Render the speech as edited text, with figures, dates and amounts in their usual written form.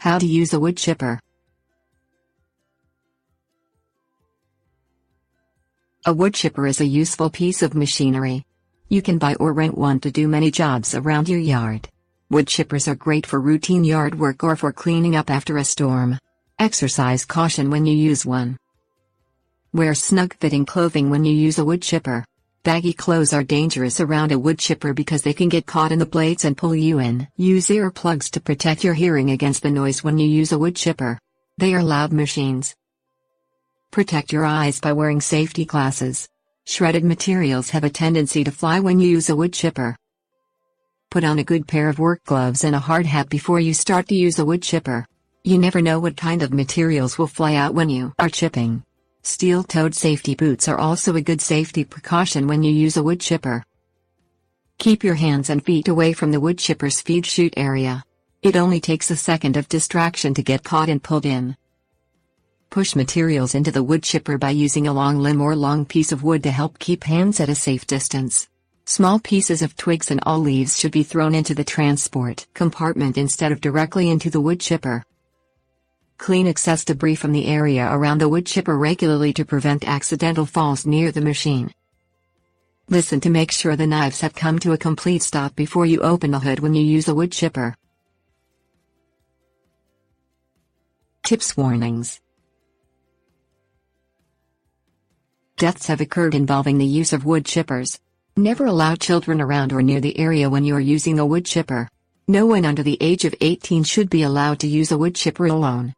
How to use a wood chipper. A wood chipper is a useful piece of machinery. You can buy or rent one to do many jobs around your yard. Wood chippers are great for routine yard work or for cleaning up after a storm. Exercise caution when you use one. Wear snug-fitting clothing when you use a wood chipper. Baggy clothes are dangerous around a wood chipper because they can get caught in the blades and pull you in. Use earplugs to protect your hearing against the noise when you use a wood chipper. They are loud machines. Protect your eyes by wearing safety glasses. Shredded materials have a tendency to fly when you use a wood chipper. Put on a good pair of work gloves and a hard hat before you start to use a wood chipper. You never know what kind of materials will fly out when you are chipping. Steel-toed safety boots are also a good safety precaution when you use a wood chipper. Keep your hands and feet away from the wood chipper's feed-chute area. It only takes a second of distraction to get caught and pulled in. Push materials into the wood chipper by using a long limb or long piece of wood to help keep hands at a safe distance. Small pieces of twigs and all leaves should be thrown into the transport compartment instead of directly into the wood chipper. Clean excess debris from the area around the wood chipper regularly to prevent accidental falls near the machine. Listen to make sure the knives have come to a complete stop before you open the hood when you use a wood chipper. Tips warnings. Deaths have occurred involving the use of wood chippers. Never allow children around or near the area when you are using a wood chipper. No one under the age of 18 should be allowed to use a wood chipper alone.